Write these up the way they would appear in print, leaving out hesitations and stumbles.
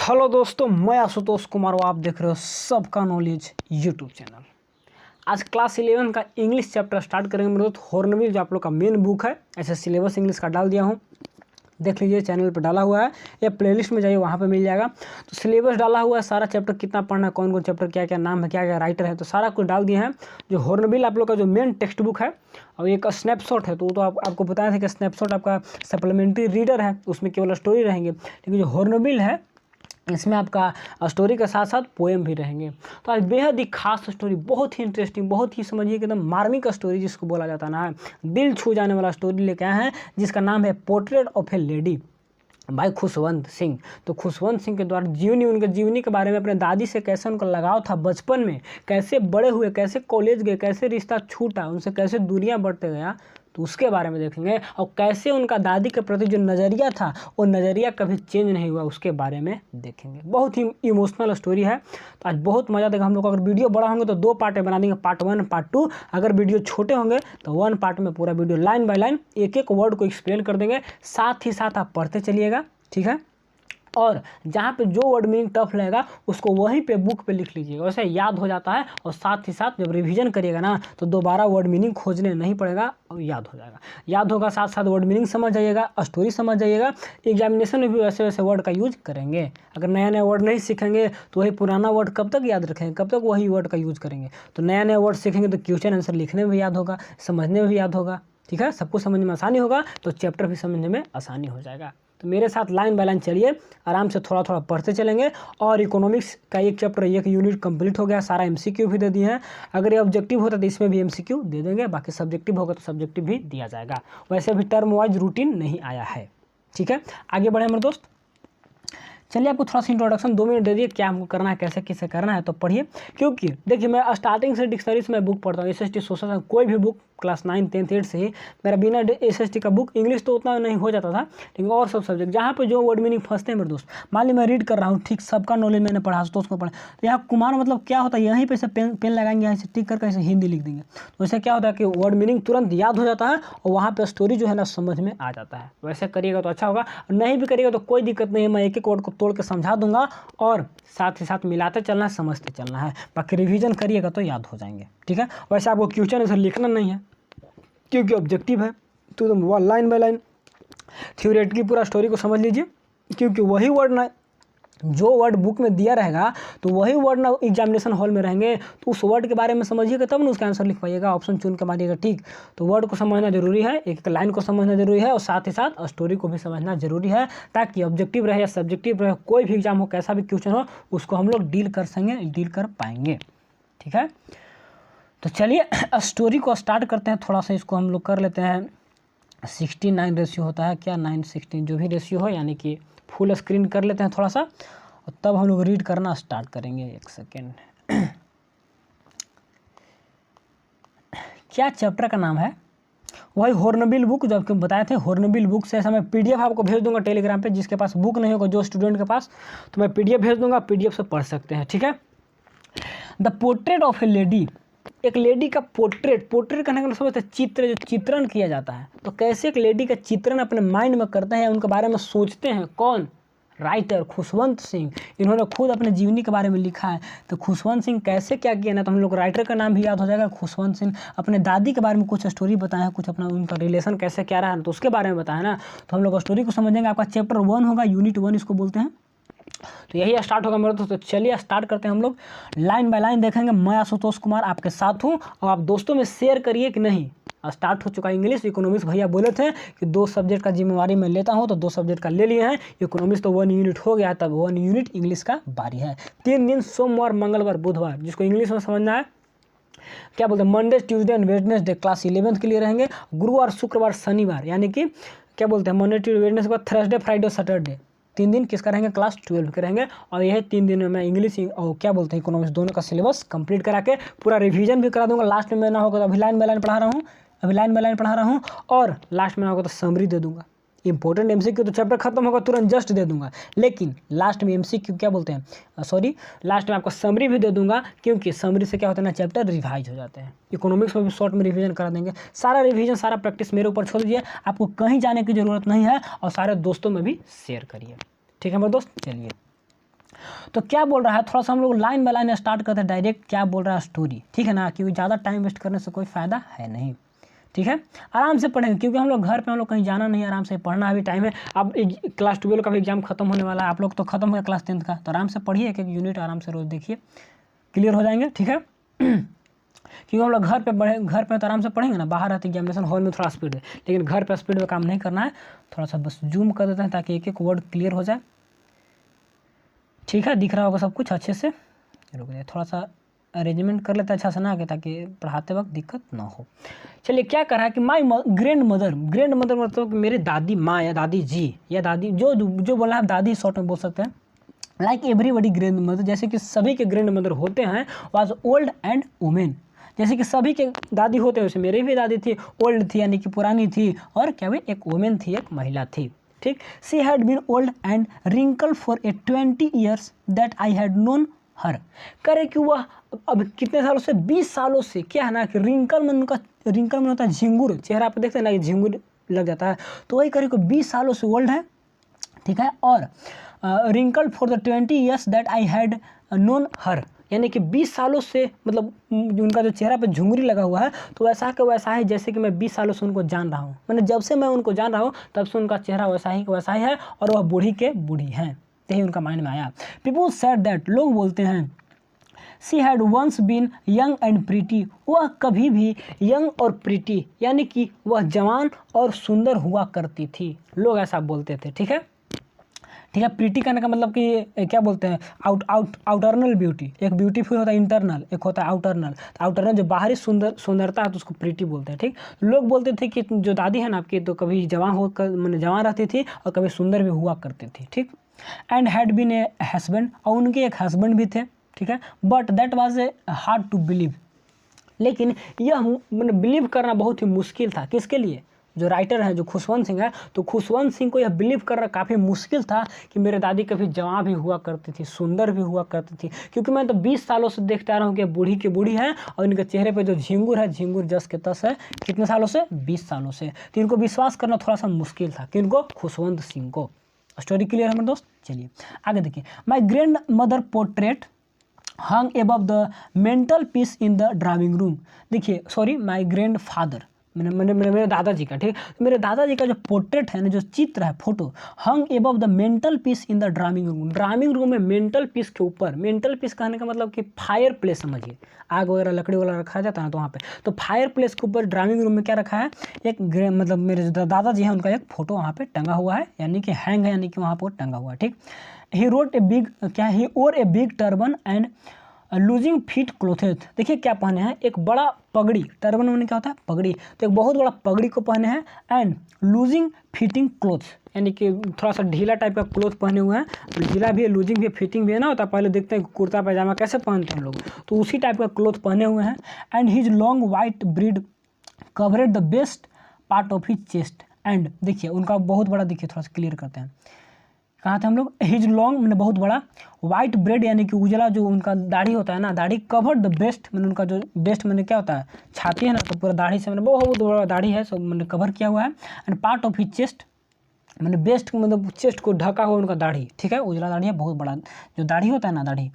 Hello दोस्तों, मैं आशुतोष कुमार और आप देख रहे हो सबका नॉलेज यूट्यूब चैनल। आज क्लास 11 का इंग्लिश चैप्टर स्टार्ट करेंगे मेरे दोस्त। हॉर्नबिल जो आप लोग का मेन बुक है, ऐसे सिलेबस इंग्लिश का डाल दिया हूँ, देख लीजिए चैनल पे डाला हुआ है या प्लेलिस्ट में जाइए वहाँ पे मिल जाएगा। तो सिलेबस डाला हुआ है, सारा चैप्टर कितना पढ़ना है, कौन कौन चैप्टर क्या क्या नाम है, क्या क्या राइटर है, तो सारा कुछ डाल दिए हैं। जो हॉर्नबिल आप लोग का जो मेन टेक्स्ट बुक है और एक स्नैपशॉट है, तो आपको बताया था कि स्नैपशॉट आपका सप्लीमेंट्री रीडर है, उसमें केवल स्टोरी रहेंगे। लेकिन जो हॉर्नबिल है इसमें आपका स्टोरी के साथ साथ पोएम भी रहेंगे। तो आज बेहद ही खास स्टोरी, बहुत ही इंटरेस्टिंग, बहुत ही समझिए कि एकदम मार्मिक स्टोरी जिसको बोला जाता है ना, दिल छू जाने वाला स्टोरी लेके आए हैं, जिसका नाम है पोर्ट्रेट ऑफ ए लेडी भाई खुशवंत सिंह। तो खुशवंत सिंह के द्वारा जीवनी, उनके जीवनी के बारे में, अपने दादी से कैसे उनका लगाव था बचपन में, कैसे बड़े हुए, कैसे कॉलेज गए, कैसे रिश्ता छूटा, उनसे कैसे दूरियां बढ़ते गया, तो उसके बारे में देखेंगे। और कैसे उनका दादी के प्रति जो नज़रिया था वो नज़रिया कभी चेंज नहीं हुआ, उसके बारे में देखेंगे। बहुत ही इमोशनल स्टोरी है। तो आज बहुत मज़ा देगा हम लोग। अगर वीडियो बड़ा होंगे तो 2 पार्ट में बना देंगे, पार्ट 1 पार्ट 2। अगर वीडियो छोटे होंगे तो 1 पार्ट में पूरा वीडियो लाइन बाय लाइन एक एक वर्ड को एक्सप्लेन कर देंगे, साथ ही साथ आप पढ़ते चलिएगा, ठीक है। और जहाँ पे जो वर्ड मीनिंग टफ लगेगा उसको वहीं पे बुक पे लिख लीजिएगा, वैसे याद हो जाता है। और साथ ही साथ जब रिवीजन करिएगा ना तो दोबारा वर्ड मीनिंग खोजने नहीं पड़ेगा और याद हो जाएगा। याद होगा, साथ साथ वर्ड मीनिंग समझ जाइएगा, स्टोरी समझ जाइएगा। एग्जामिनेशन में भी वैसे वैसे वर्ड का यूज करेंगे। अगर नया नया वर्ड नहीं सीखेंगे तो वही पुराना वर्ड कब तक याद रखेंगे, कब तक वही वर्ड का यूज़ करेंगे। तो नया नया वर्ड सीखेंगे तो क्वेश्चन आंसर लिखने में भी याद होगा, समझने में भी याद होगा, ठीक है। सबको समझ में आसानी होगा तो चैप्टर भी समझने में आसानी हो जाएगा। तो मेरे साथ लाइन बाय लाइन चलिए, आराम से थोड़ा थोड़ा पढ़ते चलेंगे। और इकोनॉमिक्स का एक चैप्टर, एक यूनिट कंप्लीट हो गया, सारा एमसीक्यू भी दे दिए हैं। अगर ये ऑब्जेक्टिव होता तो इसमें भी एमसीक्यू दे देंगे, बाकी सब्जेक्टिव होगा तो सब्जेक्टिव भी दिया जाएगा। वैसे भी टर्म वाइज रूटीन नहीं आया है, ठीक है। आगे बढ़े मेरे दोस्त, चलिए आपको थोड़ा सा इंट्रोडक्शन 2 मिनट दे दिए, क्या हमको करना है, कैसे किसे करना है, तो पढ़िए। क्योंकि देखिए मैं स्टार्टिंग से डिक्शनरी से मैं बुक पढ़ता हूँ, एसएसटी सोशल साइंस, कोई भी बुक क्लास 9, 10, 8 से ही मेरा बिना एसएसटी का बुक, इंग्लिश तो उतना नहीं हो जाता था, लेकिन और सब सब्जेक्ट जहाँ पे जो वर्ड मीनिंग फंसते हैं मेरे दोस्त, मान ली मैं रीड कर रहा हूँ, ठीक, सबका नॉलेज मैंने पढ़ा तो उसको पढ़ा, तो यहाँ कुमार मतलब क्या होता है, यहीं पे से पेन लगाएंगे, यहाँ से टिक करके ऐसे हिंदी लिख देंगे, तो इससे क्या होता है कि वर्ड मीनिंग तुरंत याद हो जाता है और वहाँ पर स्टोरी जो है ना समझ में आ जाता है। वैसे करिएगा तो अच्छा होगा, नहीं भी करिएगा तो कोई दिक्कत नहीं है, मैं एक एक वर्ड को तोड़ के समझा दूंगा और साथ ही साथ मिलाते चलना है, समझते चलना है। बाकी रिवीजन करिएगा तो याद हो जाएंगे, ठीक है। वैसे आपको क्वेश्चन आंसर लिखना नहीं है क्योंकि ऑब्जेक्टिव है, तो तुम लाइन बाय लाइन थ्योरेटिकली पूरा स्टोरी को समझ लीजिए। क्योंकि वही वर्ड ना, जो वर्ड बुक में दिया रहेगा तो वही वर्ड ना एग्जामिनेशन हॉल में रहेंगे, तो उस वर्ड के बारे में समझिएगा तब ना उसका आंसर लिख पाइएगा, ऑप्शन चुन के मारिएगा, ठीक। तो वर्ड को समझना जरूरी है, एक एक लाइन को समझना जरूरी है और साथ ही साथ स्टोरी को भी समझना जरूरी है, ताकि ऑब्जेक्टिव रहे या सब्जेक्टिव रहे, कोई भी एग्जाम हो, कैसा भी क्वेश्चन हो, उसको हम लोग डील कर पाएंगे, ठीक है। तो चलिए स्टोरी को स्टार्ट करते हैं। थोड़ा सा इसको हम लोग कर लेते हैं, 69 रेशियो होता है क्या, 9:16 जो भी रेशियो हो, यानी कि फुल स्क्रीन कर लेते हैं थोड़ा सा, और तब हम लोग रीड करना स्टार्ट करेंगे। एक सेकेंड क्या चैप्टर का नाम है, वही हॉर्नबिल बुक, जो आपको बताए थे हॉर्नबिल बुक से। ऐसा मैं पीडीएफ आपको भेज दूंगा टेलीग्राम पे, जिसके पास बुक नहीं होगा, जो स्टूडेंट के पास, तो मैं पीडीएफ भेज दूंगा, पीडीएफ से पढ़ सकते हैं, ठीक है। The portrait of A lady, एक लेडी का पोर्ट्रेट करने का मतलब चित्र, जो चित्रण किया जाता है, तो कैसे एक लेडी का चित्रण अपने माइंड में करते हैं, उनके बारे में सोचते हैं, कौन, राइटर खुशवंत सिंह। इन्होंने खुद अपने जीवनी के बारे में लिखा है। तो खुशवंत सिंह कैसे क्या किया ना, तो हम लोग राइटर का नाम भी याद हो जाएगा। खुशवंत सिंह अपने दादी के बारे में कुछ स्टोरी बताया है, कुछ अपना उनका रिलेशन कैसे क्या रहा है, तो उसके बारे में बताया ना, तो हम लोग स्टोरी को समझेंगे। आपका चैप्टर 1 होगा, यूनिट 1 इसको बोलते हैं। तो यही स्टार्ट होगा मेरे दोस्तों। चलिए स्टार्ट करते हैं हम लोग, लाइन बाय लाइन देखेंगे। मैं आशुतोष कुमार आपके साथ हूँ, और आप दोस्तों में शेयर करिए कि नहीं। स्टार्ट हो चुका है इंग्लिश, इकोनॉमिक्स भैया बोले थे कि 2 सब्जेक्ट का जिम्मेवारी मैं लेता हूं, तो 2 सब्जेक्ट का ले लिए हैं। इकोनॉमिक्स तो 1 यूनिट हो गया, तब 1 यूनिट इंग्लिश का बारी है। 3 दिन, सोमवार, मंगलवार, बुधवार, जिसको इंग्लिश में समझना है क्या बोलते हैं, Monday, Tuesday and Wednesday class 11th के लिए रहेंगे। गुरुवार, शुक्रवार, शनिवार, यानी कि क्या बोलते हैं, मंडे, ट्यूसडे, वेडनेसडे के बाद थर्सडे, फ्राइडे, सैटरडे, 3 दिन किसका रहेंगे, क्लास 12 के रहेंगे। और यह 3 दिन में मैं इंग्लिश और क्या बोलते हैं इकोनॉमिक्स दोनों का सिलेबस कंप्लीट करा के पूरा रिवीजन भी करा दूंगा। लास्ट में मैं ना होगा तो अभी लाइन बाय लाइन पढ़ा रहा हूँ, और लास्ट में ना होगा तो समरी दे दूंगा। इंपॉर्टेंट एमसीक्यू तो चैप्टर खत्म होगा तुरंत जस्ट दे दूंगा, लेकिन लास्ट में एमसीक्यू क्या बोलते हैं, लास्ट में आपको समरी भी दे दूंगा, क्योंकि समरी से क्या होता है ना, चैप्टर रिवाइज हो जाते हैं। इकोनॉमिक्स में भी शॉर्ट में रिवीजन करा देंगे। सारा रिवीजन, सारा प्रैक्टिस मेरे ऊपर छोड़ दीजिए, आपको कहीं जाने की जरूरत नहीं है, और सारे दोस्तों में भी शेयर करिए, ठीक है मेरे दोस्त। चलिए तो क्या बोल रहा है, थोड़ा सा हम लोग लाइन बाय लाइन स्टार्ट करते हैं डायरेक्ट। क्या बोल रहा है स्टोरी, ठीक है ना, क्योंकि ज़्यादा टाइम वेस्ट करने से कोई फ़ायदा है नहीं, ठीक है। आराम से पढ़ेंगे क्योंकि हम लोग घर पे, हम लोग कहीं जाना नहीं है, आराम से पढ़ना अभी टाइम है। अब क्लास 12 का भी एग्जाम खत्म होने वाला है, आप लोग तो खत्म हो गया क्लास 10 का, तो आराम से पढ़िए, एक एक यूनिट आराम से रोज़ देखिए, क्लियर हो जाएंगे, ठीक है। क्योंकि हम लोग घर पे तो आराम से पढ़ेंगे ना, बाहर रहते एग्जामिनेशन हॉल में थोड़ा स्पीड है, लेकिन घर पे स्पीड में काम नहीं करना है। थोड़ा सा बस जूम कर देते हैं ताकि एक एक वर्ड क्लियर हो जाए, ठीक है। दिख रहा होगा सब कुछ अच्छे से। रुक जाइए, थोड़ा सा अरेंजमेंट कर लेते हैं अच्छा से ना, ताकि पढ़ाते वक्त दिक्कत ना हो। चलिए, क्या करा है कि माई ग्रैंड मदर मतलब कि मेरी दादी माँ या दादी जी या दादी, जो बोला है दादी शॉर्ट में बोल सकते हैं। लाइक एवरीबडी ग्रैंड मदर, जैसे कि सभी के ग्रैंड मदर होते हैं, वाज ओल्ड एंड वुमेन, जैसे कि सभी के दादी होते हैं वैसे मेरी भी दादी थी, ओल्ड थी यानी कि पुरानी थी, और क्या हुई, एक वुमेन थी, एक महिला थी, ठीक। She had been old and wrinkle for 20 years that I had known her. करे कि वह अब कितने सालों से, 20 सालों से, क्या है ना कि रिंकल में होता है झिंगुर, चेहरा पर देखते हैं ना, झिंगुर लग जाता है, तो वही करे कि 20 सालों से ओल्ड है, ठीक है। और wrinkle for the 20 years that I had known her, यानी कि 20 सालों से, मतलब उनका जो चेहरा पे झुंगरी लगा हुआ है, तो वैसा के वैसा है जैसे कि मैं 20 सालों से उनको जान रहा हूँ, मैंने जब से मैं उनको जान रहा हूँ तब से उनका चेहरा वैसा ही है, और वह बूढ़ी के बूढ़ी हैं, यही उनका माइंड में आया। पीपल सेड दैट, लोग बोलते हैं, she had once been young and pretty, वह कभी भी यंग और प्रीटी यानी कि वह जवान और सुंदर हुआ करती थी, लोग ऐसा बोलते थे, ठीक है। ठीक है, प्रीटी करने का मतलब कि क्या बोलते हैं, आउटरनल ब्यूटी, एक ब्यूटीफुल होता है इंटरनल, एक होता है आउटरनल। तो आउटरनल जो बाहरी सुंदरता है तो उसको प्रीटी बोलते हैं, ठीक। लोग बोलते थे कि जो दादी है ना आपकी, तो कभी जवान रहती थी और कभी सुंदर भी हुआ करती थी, ठीक। And had been a husband, और उनके एक हस्बैंड भी थे, ठीक है। But that was a hard to believe, लेकिन यह बिलीव करना बहुत ही मुश्किल था, किसके लिए, जो राइटर है जो खुशवंत सिंह है, तो खुशवंत सिंह को यह बिलीव करना काफ़ी मुश्किल था कि मेरे दादी कभी जवान भी हुआ करती थी, सुंदर भी हुआ करती थी, क्योंकि मैं तो 20 सालों से देखते आ रहा हूँ कि बूढ़ी की बूढ़ी है, और इनके चेहरे पे जो झिंगुर है, झिंगुर जस के तस है, कितने सालों से, 20 सालों से। तो इनको विश्वास करना थोड़ा सा मुश्किल था, किनको, खुशवंत सिंह को। स्टोरी क्लियर है मेरे दोस्त, चलिए आगे देखिए। My grand mother portrait hung above the mental peace in the drawing room, देखिए सॉरी, माई ग्रैंड फादर, मेरे दादाजी का, ठीक। मेरे दादाजी का जो पोर्ट्रेट है ना, जो चित्र है, photo, hung above the mental peace in the drawing room में मेंटल पीस के ऊपर, मेंटल पीस कहने का मतलब कि फायर प्लेस समझिए, आग वगैरह लकड़ी वगैरह रखा जाता है तो वहाँ पे, तो फायर प्लेस के ऊपर ड्राइंग रूम में क्या रखा है, एक मतलब मेरे जो दादाजी हैं उनका एक फोटो वहाँ पे टंगा हुआ है, यानी कि हैंग है, यानी कि वहाँ पर टंगा हुआ है, ठीक। ही रोट ए बिग, क्या, he wore a big turban and loose fitting clothes, देखिए क्या पहने हैं, एक बड़ा पगड़ी, टर्बन में क्या होता है, पगड़ी, तो एक बहुत बड़ा पगड़ी को पहने हैं, एंड लूजिंग फिटिंग क्लोथ्स, यानी कि थोड़ा सा ढीला टाइप का क्लोथ पहने हुए हैं, ढीला भी है, लूजिंग भी है, फिटिंग भी है ना होता, पहले देखते हैं कुर्ता पैजामा कैसे पहनते हैं लोग, तो उसी टाइप का क्लोथ पहने हुए हैं। And his long white beard covered the best part of his chest, and देखिए उनका बहुत बड़ा, देखिए थोड़ा सा क्लियर करते हैं, कहाँ थे हम लोग, हिज लॉन्ग मैंने बहुत बड़ा, वाइट ब्रेड यानी कि उजला जो उनका दाढ़ी होता है ना, दाढ़ी कवर्ड द बेस्ट, मैंने उनका जो बेस्ट मैंने क्या होता है, छाती है ना, तो पूरा दाढ़ी से मैंने बहुत बड़ा दाढ़ी है, सब मैंने कवर किया हुआ है। And part of his chest, मैंने बेस्ट मतलब चेस्ट को ढका हुआ उनका दाढ़ी, ठीक है, उजला दाढ़ी है, बहुत बड़ा जो दाढ़ी होता है ना, दाढ़ी।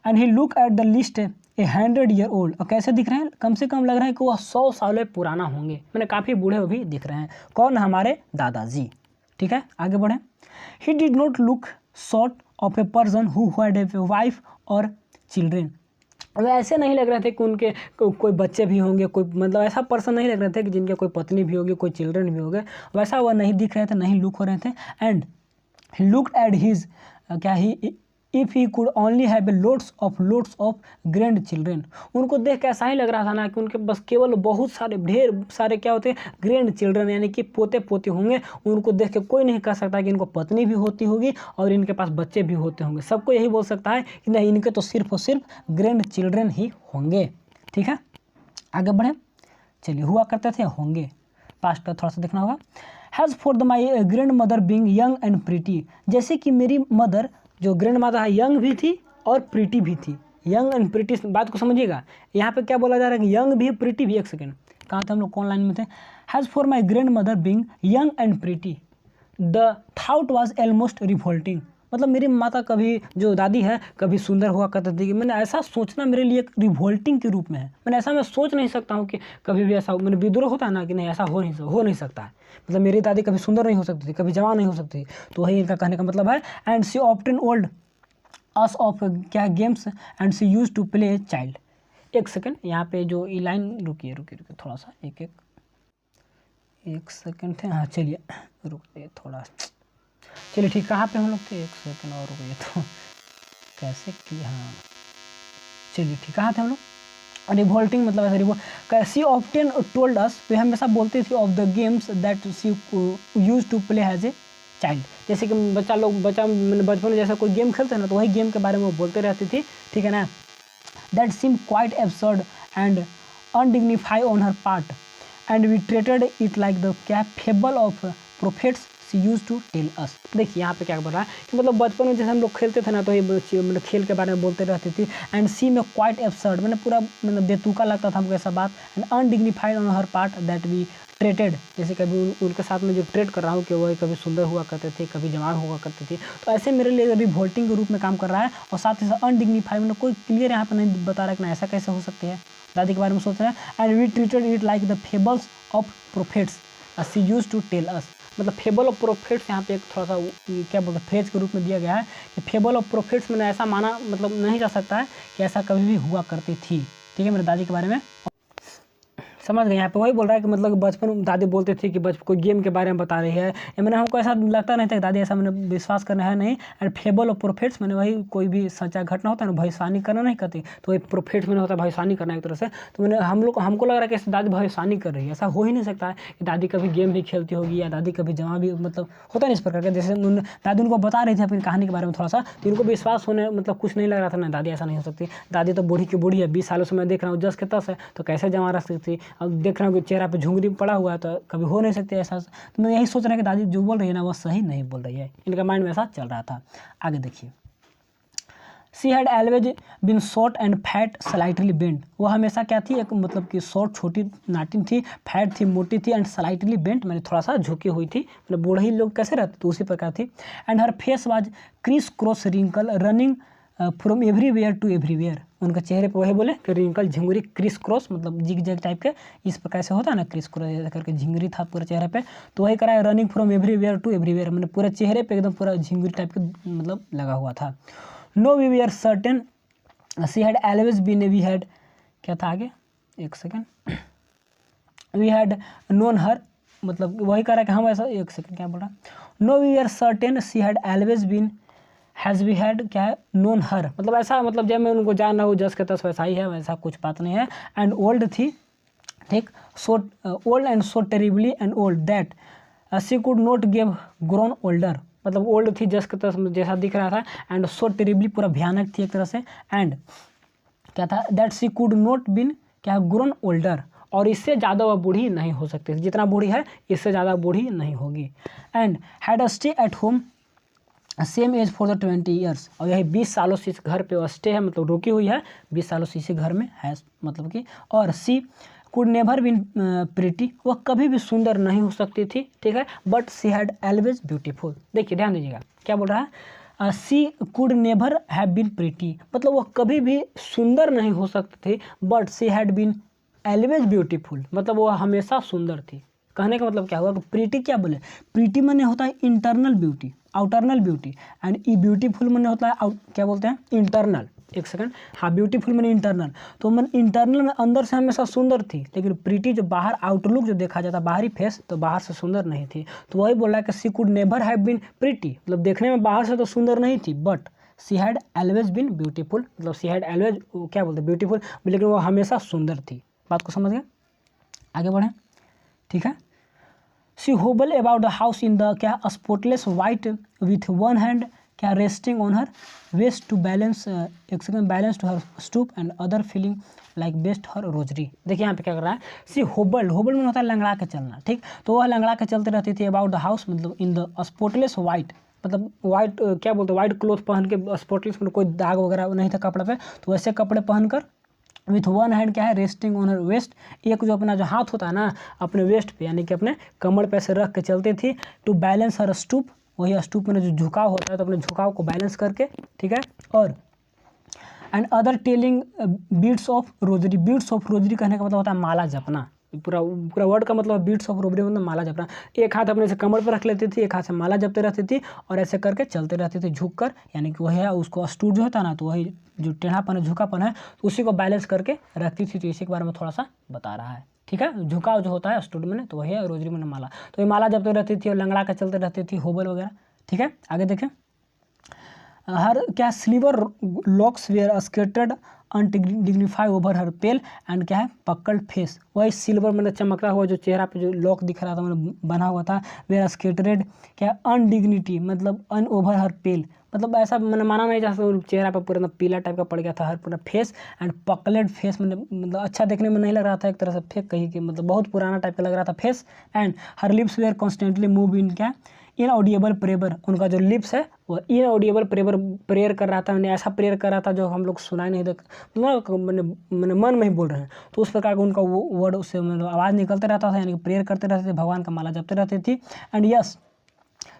And he look at the list A 100 year old, और कैसे दिख रहे हैं, कम से कम लग रहा है कि वह 100 साल पुराना होंगे, मैंने काफ़ी बूढ़े भी दिख रहे हैं, कौन, हमारे दादाजी, ठीक है। आगे बढ़े। He did not look sort of a person who had a wife or children, अब ऐसे नहीं लग रहे थे कि उनके कोई बच्चे भी होंगे, कोई मतलब ऐसा पर्सन नहीं लग रहे थे कि जिनके कोई पत्नी भी होगी, कोई चिल्ड्रन भी होंगे, वैसा वह नहीं दिख रहे थे, नहीं लुक हो रहे थे। And he looked at his, क्या ही, if he could only have loads of grandchildren, उनको देख के ऐसा ही लग रहा था ना कि उनके बस केवल बहुत सारे, ढेर सारे क्या होते हैं, ग्रैंड चिल्ड्रन, यानी कि पोते पोती होंगे। उनको देख के कोई नहीं कह सकता कि इनको पत्नी भी होती होगी और इनके पास बच्चे भी होते होंगे, सबको यही बोल सकता है कि नहीं, इनके तो सिर्फ और सिर्फ ग्रैंड चिल्ड्रेन ही होंगे, ठीक है। आगे बढ़े, चलिए, हुआ करते थे, होंगे, पास्ट का थोड़ा सा देखना होगा। Has for the my grand mother being young and pretty, जैसे कि मेरी मदर जो ग्रैंड मदर है यंग भी थी और प्रीटी भी थी, यंग एंड प्रीटी, बात को समझिएगा, यहाँ पे क्या बोला जा रहा है कि यंग भी प्रीटी भी, एक सेकेंड, कहाँ थे हम लोग, कौन लाइन में थे। Has for my grand mother being young and pretty the thought was almost revolting, मतलब मेरी माता कभी जो दादी है कभी सुंदर हुआ करती थी। मैंने ऐसा सोचना मेरे लिए एक रिवोल्टिंग के रूप में है। मैंने ऐसा मैं सोच नहीं सकता हूँ कि कभी भी ऐसा मैंने विद्रोह होता है ना कि नहीं ऐसा हो नहीं सकता है। मतलब मेरी दादी कभी सुंदर नहीं हो सकती थी, कभी जवान नहीं हो सकती थी। तो वही इनका कहने का मतलब है। And she often told us of क्या games and she use to play child. एक सेकेंड यहाँ पे जो ये लाइन रुकिए थोड़ा सा एक सेकेंड थे। हाँ चलिए रुकिए थोड़ा, चलिए ठीक कहाँ पे हम लोग थे, एक सेकेंड और रुकिए तो कैसे कि हाँ चलिए ठीक कहाँ थे हम लोग। रिवोल्टिंग मतलब ऐसा revolt she often told us, वे हमेशा बोलती थी of the games that she use to play as a child. जैसे कि मैंने बचपन में जैसा कोई गेम खेलते हैं ना तो वही गेम के बारे में वो बोलते रहती थी, ठीक है ना। That seem quite absurd and undignified on her part and we treated it like the क्या fable of prophets she use to tell us. देखिए यहाँ पे क्या बोल रहा है कि मतलब बचपन में जैसे हम लोग खेलते थे ना तो ये मतलब खेल के बारे में बोलते रहती थी। एंड सी में क्वाइट एब्सर्ड मैंने पूरा मतलब बेतुका लगता था हमको ऐसा बात। And undignified on her part that we treated, जैसे कभी उनके साथ में जो ट्रेड कर रहा हूँ कि वही कभी सुंदर हुआ करते थे, कभी जवान हुआ करते थे। तो ऐसे मेरे लिए रिवोल्टिंग के रूप में काम कर रहा है। और साथ ही साथ अनडिग्निफाइड मतलब कोई क्लियर यहाँ पर नहीं बता रहा है कि ना ऐसा कैसे हो सकती है। दादी के बारे में सोच रहे हैं। And we treated it like the fables of prophets she use to tell us. मतलब फेबल ऑफ प्रोफेट्स यहाँ पे एक थोड़ा सा क्या बोलते हैं फ्रेज के रूप में दिया गया है कि फेबल ऑफ प्रोफेट्स मैंने ऐसा माना मतलब नहीं जा सकता है कि ऐसा कभी भी हुआ करती थी, ठीक है मेरे दादी के बारे में। समझ गए यहाँ पे वही बोल रहा है कि मतलब बचपन में दादी बोलती थी कि बचपन कोई गेम के बारे में बता रही है। मैंने हमको ऐसा लगता नहीं था कि दादी ऐसा मैंने विश्वास करना है नहीं। एंड फेबल ऑफ प्रोफेट्स मैंने वही कोई भी सच्चा घटना होता है ना भविष्यवाणी करना नहीं करती, तो वही प्रोफेट्स मैंने होता है भविष्यवाणी करना एक तरह से। तो मैंने हमको लग रहा है कि दादी भविष्यवाणी कर रही है। ऐसा हो ही नहीं सकता है कि दादी कभी गेम भी खेलती होगी या दादी कभी जमा भी मतलब होता नहीं इस प्रकार का। जैसे दादी उनको बता रही थी अपनी कहानी के बारे में थोड़ा सा, तो इनको विश्वास होने मतलब कुछ नहीं लग रहा था ना दादी ऐसा नहीं हो सकती। दादी तो बूढ़ी की बूढ़ी है, 20 सालों से मैं देख रहा हूँ 10 के 10 है, तो कैसे जमा रख सकती। अब देख रहा हूँ कि चेहरा पे झुंगरी पड़ा हुआ है तो कभी हो नहीं सकती ऐसा। तो मैं यही सोच रहा कि दादी जो बोल रही है ना वो सही नहीं बोल रही है। इनका माइंड में ऐसा चल रहा था। आगे देखिए। She had always been short and fat slightly bent. वो हमेशा क्या थी एक मतलब कि शॉर्ट छोटी नाटिन थी, फैट थी मोटी थी, एंड स्लाइटली बेंट मैंने थोड़ा सा झुकी हुई थी। मतलब बूढ़ी लोग कैसे रहते तो उसी प्रकार थी। And her face was criss cross wrinkle running from everywhere to everywhere. उनका चेहरे पे वही बोले कि रिंकल झिंगुरी क्रिस क्रॉस मतलब जिग जैग टाइप के इस प्रकार से होता है ना क्रिस क्रॉस करके झिंगुरी था पूरे चेहरे पे। तो वही करा है running from everywhere to everywhere मैंने पूरे चेहरे पे एकदम पूरा झिंगुरी टाइप के मतलब लगा हुआ था। No we are certain she had always been we had क्या था आगे एक second we had known her मतलब वही करा कि हम ऐसा एक सेकेंड क्या बोल रहा। No we are certain she had always been has we had क्या है नोन हर मतलब ऐसा मतलब जब मैं उनको जान रहा हूँ 10 के 10 वैसा ही है, वैसा कुछ बात नहीं है। एंड ओल्ड थी ठीक so old and so terribly and old that she could not give grown older. मतलब ओल्ड थी 10 के 10 जैसा दिख रहा था। एंड सो टेरिबली पूरा भयानक थी एक तरह से। एंड क्या था that she could not been क्या ग्रोन ओल्डर और इससे ज़्यादा वह बूढ़ी नहीं हो सकती, जितना बूढ़ी है इससे ज़्यादा बूढ़ी नहीं होगी। And had a stay at home same age for the 20 years. और यही 20 सालों से इस घर पे स्टे है मतलब रुकी हुई है 20 सालों से इसी घर में है मतलब कि। और सी कुड नेवर बिन प्रिटी वह कभी भी सुंदर नहीं हो सकती थी, ठीक है। But she had always beautiful. देखिए ध्यान दीजिएगा क्या बोल रहा है। She could never have been pretty मतलब वह कभी भी सुंदर नहीं हो सकती थी। But she had been always beautiful मतलब वह हमेशा सुंदर थी। कहने का मतलब क्या हुआ कि प्रीटी क्या बोले, प्रीटी माने होता है internal beauty outernal beauty. And ई ब्यूटीफुल माने होता है क्या बोलते हैं इंटरनल। एक सेकंड हाँ ब्यूटीफुल माने इंटरनल। तो मन इंटरनल में अंदर से हमेशा सुंदर थी, लेकिन प्रीटी जो बाहर आउटलुक जो देखा जाता बाहरी फेस तो बाहर से सुंदर नहीं थी। तो वही बोल रहा है कि she could never have been pretty मतलब देखने में बाहर से तो सुंदर नहीं थी but she had always been beautiful मतलब सी हैड एलवेज क्या बोलते हैं ब्यूटीफुल लेकिन वो हमेशा सुंदर थी। बात को समझ गए, आगे बढ़ें ठीक है। She hobbled about the house in the क्या spotless white with one hand क्या resting on her waist to balance एक second balance to her stoop and other feeling like best her rosary. देखिए यहाँ पे क्या कर रहा है। सी होबल में होता है लंगड़ा के चलना, ठीक। तो वह लंगड़ा के चलते रहती थी अबाउट द हाउस मतलब इन द स्पॉटलेस वाइट मतलब वाइट क्या बोलते हैं वाइट क्लोथ पहन के स्पॉटलेस में कोई दाग वगैरह नहीं था कपड़े पे। तो वैसे कपड़े पहनकर विथ वन हैंड क्या है रेस्टिंग ऑन हर वेस्ट एक जो अपना जो हाथ होता है ना अपने वेस्ट पे यानी कि अपने कमर पे से रख के चलती थी। टू बैलेंस हर स्टूप वही स्टूप में जो झुकाव होता है तो अपने झुकाव को बैलेंस करके, ठीक है। और and other telling beats of rosary. Beats of rosary कहने का मतलब होता है माला जपना। पूरा पूरा वर्ड का मतलब बीट्स ऑफ रोजरी मतलब माला जपना। एक हाथ अपने से कमर पर रख लेती थी, एक हाथ से माला जपते रहती थी और ऐसे करके चलते रहते थे झुक कर, यानी कि वही है उसको स्टूट जो होता है ना, तो वही जो टेढ़ापन है झुकापन है तो उसी को बैलेंस करके रखती थी। तो इसी के बारे में थोड़ा सा बता रहा है, ठीक है। झुकाव जो होता है स्टूड में तो वही है, रोजरी में माला। तो ये माला जपते रहती थी और लंगड़ा के चलते रहती थी, होबल वगैरह, ठीक है। आगे देखें, हर क्या silver locks were scattered undignified over her pale and क्या है पक्कड़ फेस। वही सिल्वर में चमकता हुआ जो चेहरा पे जो लॉक दिख रहा था मैंने बना हुआ था, वेयर स्केटर्ड क्या अनडिग्निटी मतलब अन ओवर हर पेल, मतलब ऐसा मैंने माना नहीं, जैसे चेहरा पे पूरा पीला टाइप का पड़ गया था हर पूरा फेस एंड पकलेड फेस, मतलब अच्छा देखने में नहीं लग रहा था, एक तरह से फेक कही कि मतलब बहुत पुराना टाइप का लग रहा था face. And her lips were constantly move in क्या इनऑडिएबल प्रेयर, उनका जो लिप्स है वो इनऑडिएबल प्रेयर कर रहा था, मैंने ऐसा प्रेयर कर रहा था जो हम लोग सुनाई नहीं देख, मैंने मन में ही बोल रहे हैं, तो उस प्रकार का उनका वो वर्ड उससे मतलब आवाज़ निकलते रहता था, यानी कि प्रेयर करते रहते थे, भगवान का माला जपते रहती थी। And yes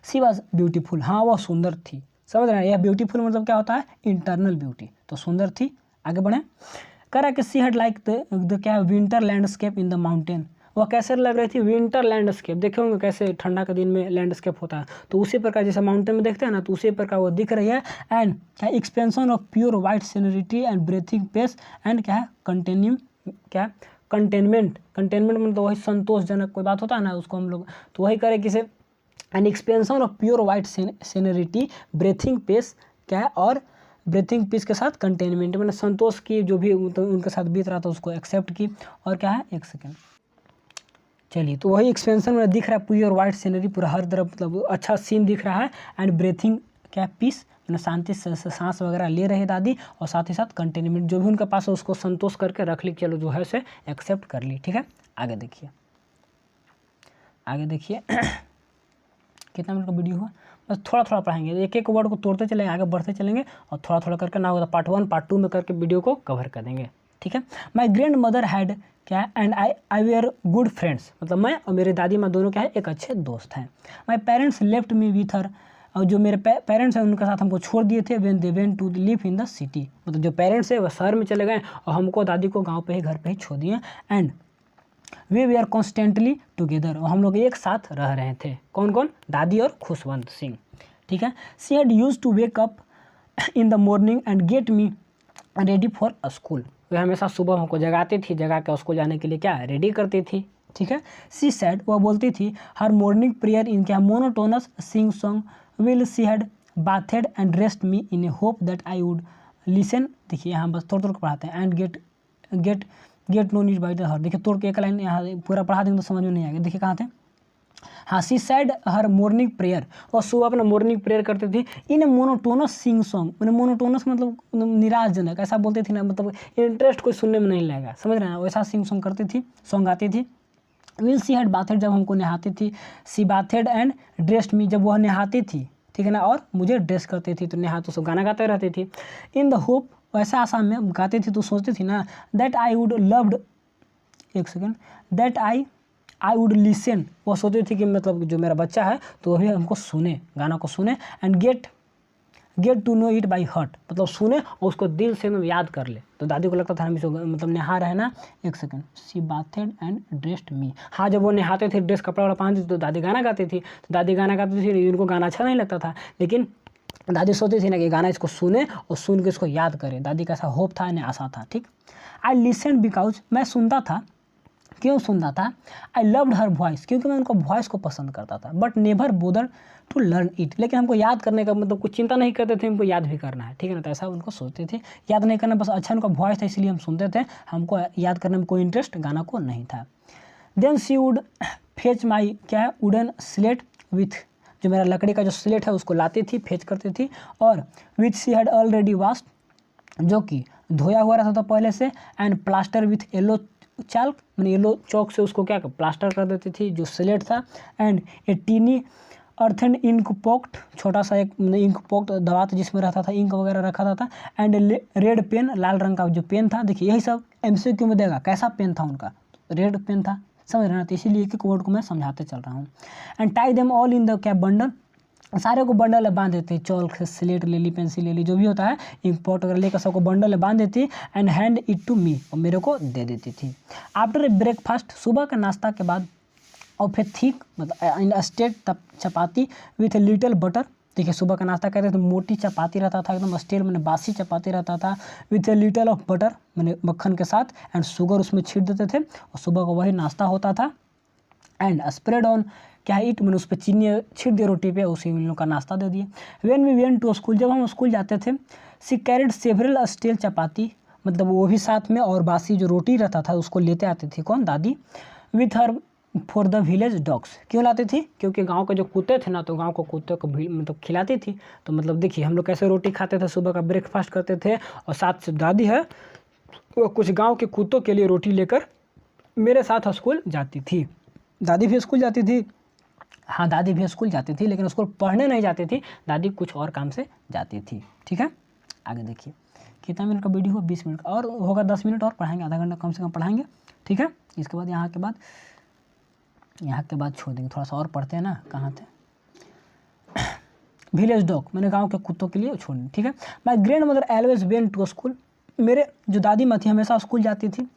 she was beautiful, हाँ वह सुंदर थी। समझ रहे हैं, यह ब्यूटीफुल मतलब क्या होता है, इंटरनल ब्यूटी, तो सुंदर थी। आगे बढ़ें, करा कि सी हैड लाइक द क्या winter landscape in the mountain, वह कैसे लग रही थी, विंटर लैंडस्केप, देखे होंगे कैसे ठंडा के दिन में लैंडस्केप होता है, तो उसी प्रकार जैसे माउंटेन में देखते हैं ना, तो उसी प्रकार वो दिख रही है। एंड क्या expansion of pure white serenity and breathing peace and क्या है कंटिन्यू क्या कंटेनमेंट, कंटेनमेंट मतलब वही संतोषजनक कोई बात होता है ना उसको हम लोग, तो वही करें किसे and expansion of pure white serenity breathing peace क्या है, और ब्रीथिंग पीस के साथ कंटेनमेंट मैंने संतोष की जो भी मतलब उनके साथ बीत रहा था उसको एक्सेप्ट की। और क्या है, एक सेकेंड, चलिए, तो वही एक्सपेंशन में दिख रहा है प्योर वाइट सीनरी, पूरा हर तरफ मतलब अच्छा सीन दिख रहा है। एंड ब्रीथिंग क्या पीस, मैंने शांति से सांस वगैरह ले रहे दादी, और साथ ही साथ कंटेनमेंट जो भी उनके पास है उसको संतोष करके रख ली, चलो जो है उसे एक्सेप्ट कर ली, ठीक है। आगे देखिए, आगे देखिए कितना मिनट का वीडियो हुआ, बस थोड़ा थोड़ा पढ़ाएंगे, एक एक वर्ड को तोड़ते चलेंगे, आगे बढ़ते चलेंगे, और थोड़ा थोड़ा करके ना होगा पार्ट 1 पार्ट 2 में करके वीडियो को कवर कर देंगे, ठीक है। माई ग्रैंड मदर हैड क्या है and I were good friends, मतलब मैं और मेरी दादी माँ दोनों क्या है एक अच्छे दोस्त हैं। My parents left me with her, और जो मेरे पेरेंट्स हैं उनके साथ हमको छोड़ दिए थे, when they went to live in the city, मतलब जो पेरेंट्स है वह शहर में चले गए और हमको दादी को गाँव पे ही घर पे ही छोड़ दिए। And we are constantly together, और हम लोग एक साथ रह रहे थे, कौन कौन, दादी और खुशवंत सिंह, ठीक है। She had used to wake up in the morning and get me ready for school, वह हमेशा सुबह हमको जगाती थी, जगा के स्कूल जाने के लिए क्या रेडी करती थी, ठीक है। सी सैड, वह बोलती थी, हर मॉर्निंग प्रेयर इन क्या monotonous sing song while she had bathed and rest me in a hope that I would listen, देखिए यहाँ बस थोड़ा थोड़ा पढ़ाते हैं। And get no need by the her, देखिए तोड़ के एक लाइन यहाँ पूरा पढ़ा देंगे तो समझ में नहीं आएगा, देखिए कहाँ थे। हाँ, सी सैड हर मॉर्निंग प्रेयर, और सुबह अपना मॉर्निंग प्रेयर करती थी इन मोनोटोनस सिंग सॉन्ग, मैंने मोनोटोनस मतलब निराशजनक ऐसा बोलती थी ना, मतलब इंटरेस्ट कोई सुनने में नहीं लगेगा, समझ रहे हैं, वैसा सिंग सॉन्ग करती थी, सॉन्ग गाती थी। विल सी हैड बाथेड, जब हमको नहाती थी, सी बाथेड एंड ड्रेस्ड मी, जब वह नहाती थी, ठीक है ना, और मुझे ड्रेस करती थी, तो नहा तो सब गाना गाते रहती थी। इन द होप, वैसा आशा में गाती थी तो सोचती थी ना, दैट आई वुड लव्ड, एक second, that I would listen, वो सोचती थी कि मतलब जो मेरा बच्चा है तो वही हमको सुने, गाना को सुने। And get to know it by heart, मतलब सुने और उसको दिल से एकदम याद कर ले, तो दादी को लगता था हम इसको मतलब नहा रहे ना, एक second, she bathed and dressed me, हाँ जब वो नहाते थे ड्रेस कपड़ा वाला पहनती थी तो दादी गाना गाती थी, तो दादी गाना गाती थी, इनको गाना अच्छा नहीं लगता था, लेकिन दादी सोचती थी ना कि गाना इसको सुने और सुन के इसको याद करे, दादी का ऐसा होप था, इन्हें आशा था, ठीक। आई लिसन बिकॉज, मैं सुनता था, क्यों सुनता था, आई लव्ड हर वॉइस, क्योंकि मैं उनको वॉइस को पसंद करता था, but never bother to learn it, लेकिन हमको याद करने का मतलब कुछ चिंता नहीं करते थे, हमको याद भी करना है, ठीक है ना, तो ऐसा उनको सोचते थे, याद नहीं करना, बस अच्छा उनका वॉइस था इसलिए हम सुनते थे, हमको याद करने में कोई इंटरेस्ट गाना को नहीं था। देन सी वुड फेच माई क्या है वुडन स्लेट विथ, जो मेरा लकड़ी का जो स्लेट है उसको लाती थी, फेच करती थी, और विच सी हैड ऑलरेडी वाश्ड, जो कि धोया हुआ रहता था पहले से, and plaster with yellow chalk, मैंने येलो चौक से उसको क्या प्लास्टर कर देती थी जो स्लेट था। And a tiny earthen ink pot, छोटा सा एक इंक पॉक्ट दवात जिसमें रहता था, इंक वगैरह रखा था। एंड रेड पेन, लाल रंग का जो पेन था, देखिए यही सब MCQ में देगा, कैसा पेन था उनका, रेड पेन था, समझ रहे ना, तो इसीलिए एक एक वर्ड को मैं समझाते चल रहा हूँ। And tie them all in the क्या बंडल, सारे को बंडल में बांध देती, चौक से स्लेट ले ली, पेंसिल ले ली, जो भी होता है इंपॉर्ट वगैरह लेकर सबको बंडल में बांध देती and hand it to me, और मेरे को दे देती थी। आफ्टर ए ब्रेकफास्ट, सुबह का नाश्ता के बाद, ऑफ ए थिक मतलब इन state chapati with a little butter. देखिए सुबह का नाश्ता करते थे, मोटी चपाती रहता था, एकदम स्टेल मैंने बासी चपाती रहता था, with a little of butter मैंने मक्खन के साथ, एंड शुगर उसमें छीट देते थे, और सुबह को वही नाश्ता होता था। एंड स्प्रेड ऑन क्या ईट, मैंने उस पर चीनी छीट दिया रोटी पे, उसी इन लोग का नाश्ता दे दिए। When we went to school, जब हम स्कूल जाते थे, she carried several stale chapati, मतलब वो भी साथ में, और बासी जो रोटी रहता था उसको लेते आती थी कौन, दादी, with her for the village dogs. क्यों लाती थी, क्योंकि गांव के जो कुत्ते थे ना, तो गांव को कुत्ते को भी मतलब खिलाती थी। तो मतलब देखिए हम लोग कैसे रोटी खाते थे, सुबह का ब्रेकफास्ट करते थे, और साथ से दादी है वो कुछ गांव के कुत्तों के लिए रोटी लेकर मेरे साथ स्कूल जाती थी। दादी भी स्कूल जाती थी, हाँ दादी भी स्कूल जाती थी, लेकिन स्कूल पढ़ने नहीं जाती थी, दादी कुछ और काम से जाती थी। ठीक है, आगे देखिए कितना मिनट का वीडियो हो, 20 मिनट का, और होगा 10 मिनट और पढ़ाएंगे, आधा घंटा कम से कम पढ़ाएंगे। ठीक है, इसके बाद यहाँ के बाद छोड़ देंगे, थोड़ा सा और पढ़ते हैं ना, कहाँ थे, विलेज डॉग मैंने गांव के कुत्तों के लिए छोड़ दी। ठीक है, my grandmother always went to school, मेरे जो दादी माँ थी हमेशा स्कूल जाती थी,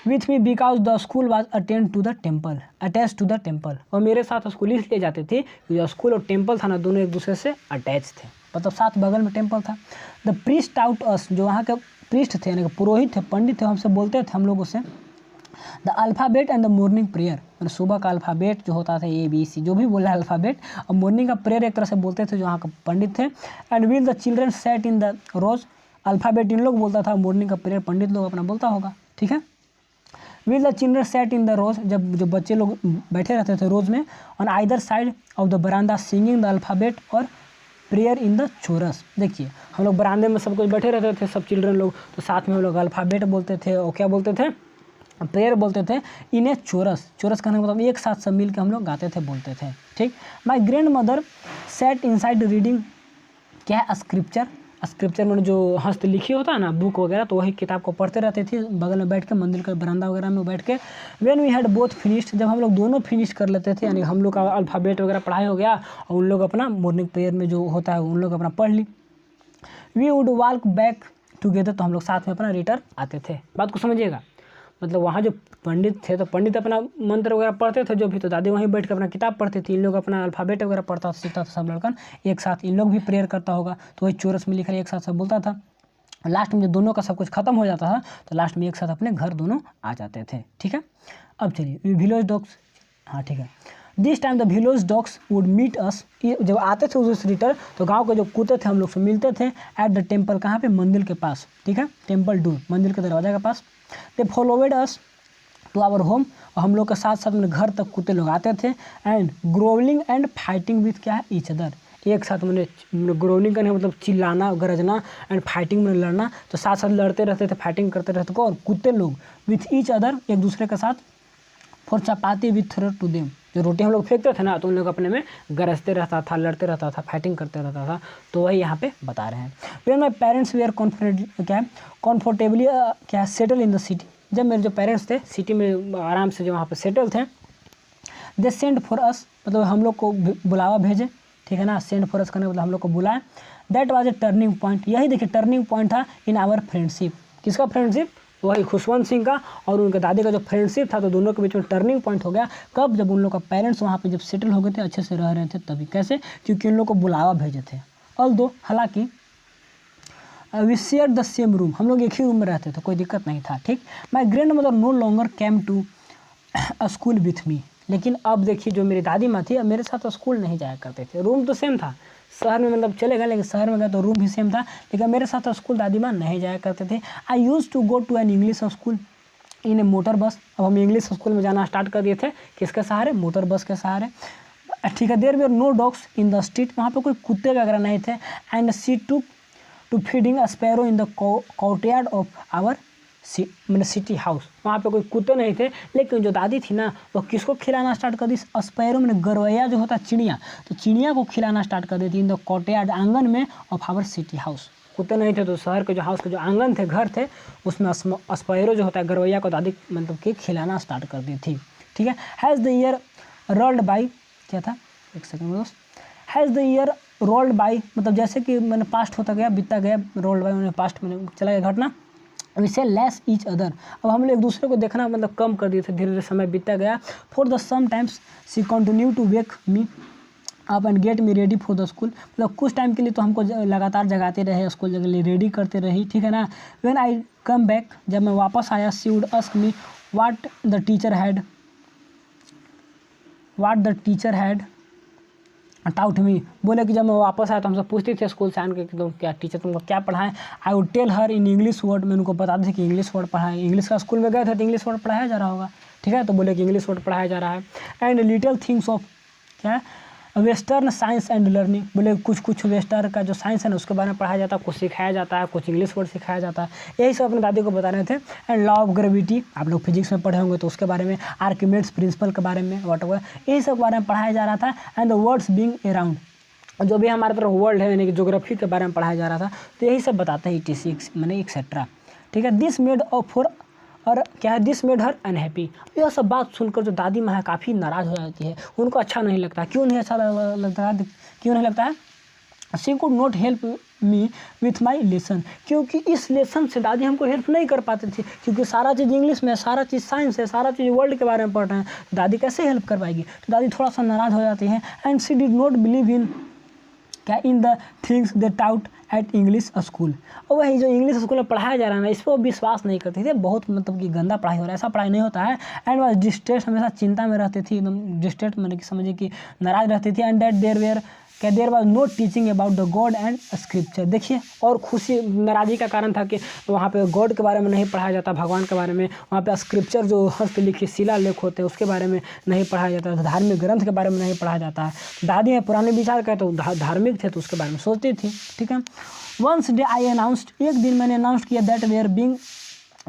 with me because the school was attend to the temple, attach to the temple, और मेरे साथ स्कूल इसलिए जाते थे क्योंकि स्कूल और टेम्पल था ना, दोनों एक दूसरे से अटैच थे, मतलब साथ बगल में टेम्पल था। द प्रीस्ट आउट अस, जो वहाँ के प्रीस्ट थे यानी कि पुरोहित थे, पंडित थे, हमसे बोलते थे हम लोगों से, the alphabet and the morning prayer, मतलब सुबह का अल्फ़ाबेट जो होता था ABC जो भी बोला है अल्फ़ाबेट, और मॉर्निंग का प्रेयर एक तरह से बोलते थे जो वहाँ का पंडित थे। And while the children sat in the rows, alphabet इन लोग बोलता था, मॉर्निंग का प्रेयर पंडित लोग अपना बोलता होगा। ठीक है, while the children sat in the rows, जब जो बच्चे लोग बैठे रहते थे रोज में, on either side of the बरामदा singing the alphabet or prayer in the chorus. देखिए हम लोग बरामदे में सब कुछ बैठे रहते थे, सब चिल्ड्रन लोग, तो साथ में हम लोग अल्फ़ाबेट बोलते थे और क्या बोलते थे, प्रेयर बोलते थे, इन्हें चोरस, चोरस कहने का मतलब एक साथ सब मिल के हम लोग गाते थे, बोलते थे। ठीक, my grand mother said inside reading, क्या है, स्क्रिप्चर, स्क्रिप्चर में जो हस्त लिखी होता है ना बुक वगैरह, तो वही किताब को पढ़ते रहते थे बगल में बैठ के, मंदिर के बरामदा वगैरह में बैठ के। When we had both finished, जब हम लोग दोनों फिनिश कर लेते थे, यानी हम लोग का अल्फ़ाबेट वगैरह पढ़ाई हो गया और उन लोग अपना मॉर्निंग प्रेयर में जो होता है उन लोग अपना पढ़ ली, we would walk back together, तो हम लोग साथ में अपना रिटर्न आते थे। बात को समझिएगा, मतलब वहाँ जो पंडित थे तो पंडित अपना मंत्र वगैरह पढ़ते थे जो भी, तो दादी वहीं बैठ कर अपना किताब पढ़ती थी, इन लोग अपना अल्फ़ाबेट वगैरह पढ़ता सीखता था सब लड़कन एक साथ, इन लोग भी प्रेयर करता होगा, तो वही चोरस में लिखा एक साथ सब बोलता था। लास्ट में जब दोनों का सब कुछ खत्म हो जाता था तो लास्ट में एक साथ अपने घर दोनों आ जाते थे। ठीक है, अब चलिए विलेज डॉग्स, हाँ ठीक है, this time the village dogs would meet us, जब आते थे उस रिटर्न तो गांव के जो कुत्ते थे हम लोग से मिलते थे, एट द टेम्पल, कहाँ पे, मंदिर के पास। ठीक है, टेम्पल डोर, मंदिर के दरवाजा के पास। दे फॉलोवेड अस टू आवर होम, और हम लोग के साथ साथ में घर तक कुत्ते लोग आते थे, एंड ग्रोवलिंग एंड फाइटिंग विथ क्या है, ईच अदर, एक साथ मैंने ग्रोवलिंग करने मतलब चिल्लाना गरजना, एंड फाइटिंग में लड़ना, तो साथ साथ लड़ते रहते थे, फाइटिंग करते रहते थे, और कुत्ते लोग विथ ईच अदर, एक दूसरे के साथ, for chapati with throw to them, जो रोटी हम लोग फेंकते थे ना तो उन लोग अपने में गरजते रहता था, लड़ते रहता था, फाइटिंग करते रहता था, तो वही यहाँ पे बता रहे हैं। When my parents we are comfortably क्या है, सेटल इन द सिटी, जब मेरे जो पेरेंट्स थे सिटी में आराम से जो वहाँ पे सेटल थे, दे सेंड फॉर अस, मतलब हम लोग को बुलावा भेजे। ठीक है ना, सेंड फॉर अस करने मतलब हम लोग को बुलाए। That was A turning point, यही देखिए टर्निंग पॉइंट था इन आवर फ्रेंडशिप, किसका फ्रेंडशिप, वही खुशवंत सिंह का और उनके दादी का जो फ्रेंडशिप था, तो दोनों के बीच में टर्निंग पॉइंट हो गया। कब, जब उन लोग का पेरेंट्स वहाँ पे जब सेटल हो गए थे, अच्छे से रह रहे थे, तभी। कैसे, क्योंकि उन लोग को बुलावा भेजे थे। ऑल्दो हालांकि we share the same room, हम लोग एक ही रूम में रहते थे, कोई दिक्कत नहीं था। ठीक, my grandmother no longer came to school with me, लेकिन अब देखिए जो मेरी दादी माँ थी, अब मेरे साथ तो स्कूल नहीं जाया करते थे, रूम तो सेम था, शहर में मतलब चले गए, लेकिन शहर में गए तो रूम भी सेम था, लेकिन मेरे साथ तो स्कूल दादी माँ नहीं जाया करते थे। I used to go to an English school in a motor bus, अब हम इंग्लिश स्कूल में जाना स्टार्ट कर दिए थे, किसके सहारे, मोटर बस के सहारे। ठीक है, there were no dogs in the street, वहाँ पे कोई कुत्ते वगैरह नहीं थे। And she to feeding sparrow in the courtyard of our मैंने सिटी हाउस, वहाँ पे कोई कुत्ते नहीं थे, लेकिन जो दादी थी ना वो किसको खिलाना स्टार्ट कर दी, स्पैरो मैंने गरवैया जो होता है चिड़िया, तो चिड़िया को खिलाना स्टार्ट कर देती इन द कोर्टयार्ड, आंगन में, ऑफ आवर सिटी हाउस। कुत्ते नहीं थे तो शहर के जो हाउस के जो आंगन थे, घर थे, उसमें स्पैरो जो होता है गरवैया को दादी मतलब कि खिलाना स्टार्ट कर दी थी। ठीक है, has the year rolled by, क्या था, एक सेकंड दोस्त, has the year rolled by, मतलब जैसे कि मैंने पास्ट होता गया, बीतता गया, रोल्ड बाई मैंने पास्ट में चला गया घटना। वैसे लेस ईच अदर, अब हम लोग एक दूसरे को देखना मतलब कम कर दिए थे, धीरे धीरे समय बीतता गया। For the some times she continue to wake me up and get me ready for the school, मतलब कुछ टाइम के लिए तो हमको लगातार जगाते रहे, स्कूल के लिए रेडी करते रही, ठीक है ना। व्हेन आई कम बैक, जब मैं वापस आया, she would ask me what the teacher had taught me, बोले कि जब मैं वापस आया तो हमसे पूछती थी स्कूल से आन के कि तुम क्या टीचर तुमको क्या पढ़ाएं। I would tell her in English word, मैं उनको बताती थी कि इंग्लिश वर्ड पढ़ाएं, इंग्लिश का स्कूल में गए थे तो इंग्लिश वर्ड पढ़ाया जा रहा होगा, ठीक है, तो बोले कि इंग्लिश वर्ड पढ़ाया जा रहा है। एंड लिटिल थिंग्स ऑफ क्या वेस्टर्न साइंस एंड लर्निंग, बोले कुछ वेस्टर्न का जो साइंस है ना उसके बारे में पढ़ाया जाता है, कुछ सिखाया जाता है, कुछ इंग्लिश वर्ड सिखाया जाता है, यही सब अपने दादी को बता रहे थे। एंड लॉ ऑफ ग्रेविटी, आप लोग फिजिक्स में पढ़े होंगे तो उसके बारे में, आर्किमिडीज प्रिंसिपल के बारे में, वट यही सब बारे में पढ़ाया जा रहा था। And the words being around, जो भी हमारे तरफ वर्ल्ड है यानी कि ज्योग्राफी के बारे में पढ़ाया जा रहा था, तो यही सब बताते हैं ETC मैंने एक्सेट्रा, ठीक है। दिस मेड फॉर और क्या है, दिस मेड हर अनहैप्पी, यह सब बात सुनकर जो दादी माँ है काफ़ी नाराज़ हो जाती है, उनको अच्छा नहीं लगता। क्यों नहीं अच्छा लगता है, क्यों नहीं लगता है? She could not help me with my lesson, क्योंकि इस लेसन से दादी हमको हेल्प नहीं कर पाती थी, क्योंकि सारा चीज़ इंग्लिश में, सारा चीज़ साइंस है, सारा चीज़ वर्ल्ड के बारे में पढ़ रहे हैं, दादी कैसे हेल्प कर पाएगी, तो दादी थोड़ा सा नाराज़ हो जाती है। And she did not believe in क्या in the things they taught at English school, और वही जो इंग्लिश स्कूल में पढ़ाया जा रहा है ना, इस पर विश्वास नहीं करते थे, बहुत मतलब कि गंदा पढ़ाई हो रहा है, ऐसा पढ़ाई नहीं होता है। एंड वॉज डिस्ट्रेस, हमेशा चिंता में रहती थी, एकदम डिस्ट्रेस मैंने समझिए कि नाराज रहती थी। And that there was no teaching about the god and scripture, देखिए और खुशी नाराज़गी का कारण था कि वहाँ पे गॉड के बारे में नहीं पढ़ाया जाता, भगवान के बारे में, वहाँ पे स्क्रिप्चर जो हस्तलिखित शिलालेख होते हैं उसके बारे में नहीं पढ़ाया जाता, धार्मिक ग्रंथ के बारे में नहीं पढ़ाया जाता है। दादी है पुराने विचार का तो धार्मिक थे तो उसके बारे में सोचती थी, ठीक है। वंस डे आई अनाउंस्ड, एक दिन मैंने अनाउंस किया that we are being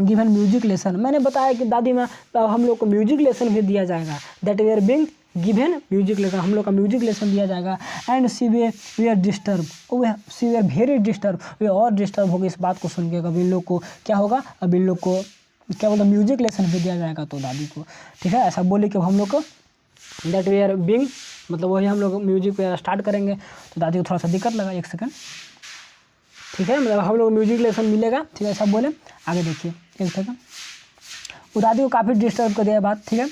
given music lesson, मैंने बताया कि दादी में हम लोग को म्यूजिक लेसन भी दिया जाएगा, that we are being given music lesson, हम लोग का म्यूजिक लेसन दिया जाएगा। And she we are disturb, she we are very disturb, वे और डिस्टर्ब होगी इस बात को सुन के, अब इन लोग को क्या होगा, अब इन लोग को क्या बोलते म्यूजिक लेसन भी दिया जाएगा तो दादी को, ठीक है, ऐसा बोले कि हम लोग को दैट वी आर बीइंग, मतलब वही हम लोग म्यूजिक स्टार्ट करेंगे, तो दादी को थोड़ा सा दिक्कत लगा, एक सेकंड, ठीक है, मतलब हम लोग म्यूजिक लेसन मिलेगा, ठीक है, ऐसा बोले। आगे देखिए एक सेकंड, वो दादी को काफ़ी डिस्टर्ब कर दिया बात, ठीक है।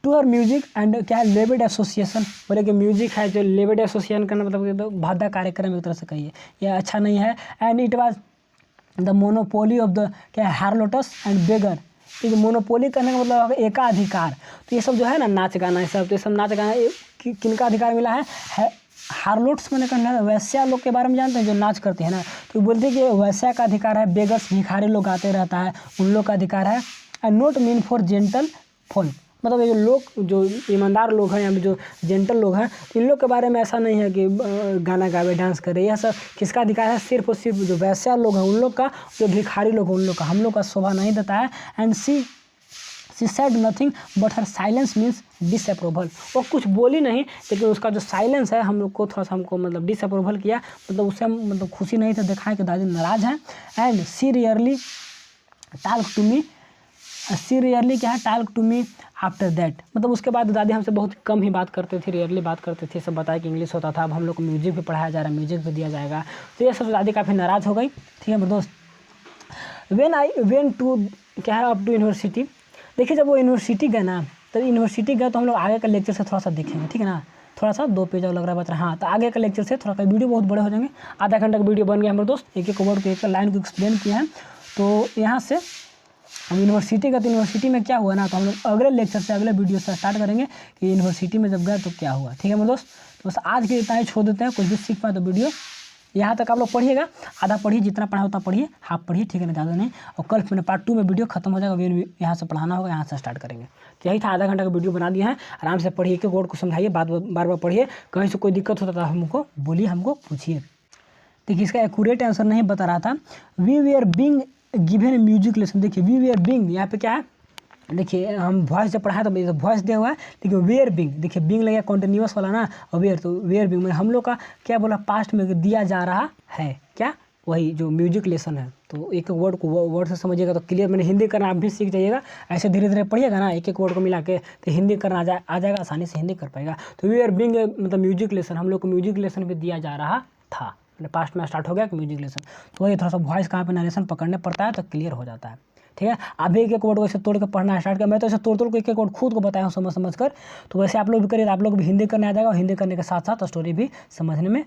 टू हर म्यूजिक एंड क्या है लेबेड एसोसिएशन, बोले कि म्यूजिक है जो लेबेड एसोसिएशन करना मतलब तो भादा कार्यक्रम एक तरह से कहिए, यह अच्छा नहीं है। And it was the monopoly of the क्या हार्लोटस एंड बेगर, ये जो मोनोपोली करने का मतलब एकाधिकार, तो ये सब जो है ना नाच गाना, ये सब तो ये सब नाच गाना किनका अधिकार मिला है हार्लोट्स मैंने कहना वैश्या लोग के बारे में जानते हैं जो नाच करते हैं ना, तो बोलते हैं कि वैश्या का अधिकार है, बेगर्स भिखारी लोग आते रहता है उन लोग का अधिकार है। And not mean for gentle phone, मतलब ये जो लोग जो ईमानदार लोग हैं या जो जेंटल लोग हैं इन लोग के बारे में ऐसा नहीं है कि गाना गावे डांस करे, यह सब किसका अधिकार है, सिर्फ और सिर्फ जो वैश्या लोग हैं उन लोग का, जो भिखारी लोग हैं उन लोग का, हम लोग का शोभा नहीं देता है। And she said nothing but her silence means disapproval, वो कुछ बोली नहीं लेकिन उसका जो साइलेंस है हम लोग को थोड़ा सा हमको मतलब डिसअप्रूवल किया, मतलब उससे हम मतलब खुशी नहीं था, देखा है कि दादी नाराज़ हैं। And she rarely talk to me, she rarely क्या है talk to me after that, मतलब उसके बाद दादी हमसे बहुत कम ही बात करते थे, रियरली बात करते थे, सब बताया कि इंग्लिश होता था, अब हम लोग को म्यूजिक भी पढ़ाया जा रहा है, म्यूजिक भी दिया जाएगा, तो ये सब दादी काफ़ी नाराज़ हो गई, ठीक है मेरे दोस्त। व्हेन आई वेंट टू क्या है अप टू यूनिवर्सिटी, देखिए जब वो यूनिवर्सिटी गए ना, तब यूनिवर्सिटी गए तो हम लोग आगे का लेक्चर से थोड़ा सा देखेंगे, ठीक है ना, थोड़ा सा 2 पेज और लग रहा है बच रहा, हाँ तो आगे का लेक्चर से थोड़ा सा वीडियो बहुत बड़े हो जाएंगे, आधा घंटा का वीडियो बन गया हमारे दोस्त, एक एक वर्ड को एक लाइन को एक्सप्लेन किया है। तो यहाँ से हम यूनिवर्सिटी का, तो यूनिवर्सिटी में क्या हुआ ना, तो हम लोग अगले लेक्चर से अगले वीडियो से स्टार्ट करेंगे कि यूनिवर्सिटी में जब गए तो क्या हुआ, ठीक है मेरे दोस्त। तो बस आज के इतना ही छोड़ देते हैं, कुछ भी सीख पाए तो वीडियो यहाँ तक आप लोग पढ़िएगा, आधा पढ़िए, जितना पढ़ा उतना पढ़िए, हाफ पढ़िए, ठीक है ना, ज़्यादा नहीं। और कल मैंने पार्ट 2 में वीडियो खत्म हो जाएगा, फिर यहाँ से पढ़ाना होगा, यहाँ से स्टार्ट करेंगे। तो यही था, आधा घंटा का वीडियो बना दिया है, आराम से पढ़िए, कि वर्ड को समझाइए, बार बार पढ़िए, कहीं से कोई दिक्कत होता था हमको बोलिए, हमको पूछिए। देखिए इसका एक्यूरेट आंसर नहीं बता रहा था, we we are being given music lesson, देखिए वी वी आर बीइंग यहाँ पे क्या है, देखिए हम वॉइस जब पढ़ा तो वॉइस दिया हुआ है, लेकिन वेयर बिंग, देखिए बिंग लगे कॉन्टिन्यूस वाला ना, और वेयर, तो वेयर बिंग में हम लोग का क्या बोला पास्ट में दिया जा रहा है, क्या वही जो म्यूजिक लेसन है, तो एक एक वर्ड को वर्ड से समझिएगा तो क्लियर। मैंने हिंदी करना आप भी सीख जाइएगा, ऐसे धीरे धीरे पढ़िएगा ना एक एक वर्ड को मिला के, तो हिंदी करना आ जाएगा, आसानी से हिंदी कर पाएगा। तो वी आर बीइंग मतलब म्यूजिक लेसन, हम लोग को म्यूजिक लेसन भी दिया जा रहा था, मतलब पास्ट में स्टार्ट हो गया कि म्यूजिक लेसन। तो वही थोड़ा सा वॉइस कहाँ पे नरेशन पकड़ने पड़ता है तो क्लियर हो जाता है, ठीक है। अभी एक एक वर्ड को ऐसे तोड़ के पढ़ना स्टार्ट किया, मैं तो ऐसे तोड़ तोड़ के एक एक वर्ड खुद को बताया हूँ समझ समझ कर। तो वैसे आप लोग भी करिए, आप लोग भी हिंदी करने आ जाएगा, और हिंदी करने के साथ साथ स्टोरी भी समझने में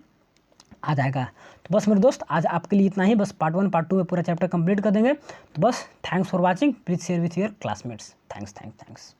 आ जाएगा। तो बस मेरे दोस्त आज आपके लिए इतना ही, बस पार्ट 1 पार्ट 2 में पूरा चैप्टर कंप्लीट कर देंगे। तो बस thanks for watching, please share with your classmates. Thanks.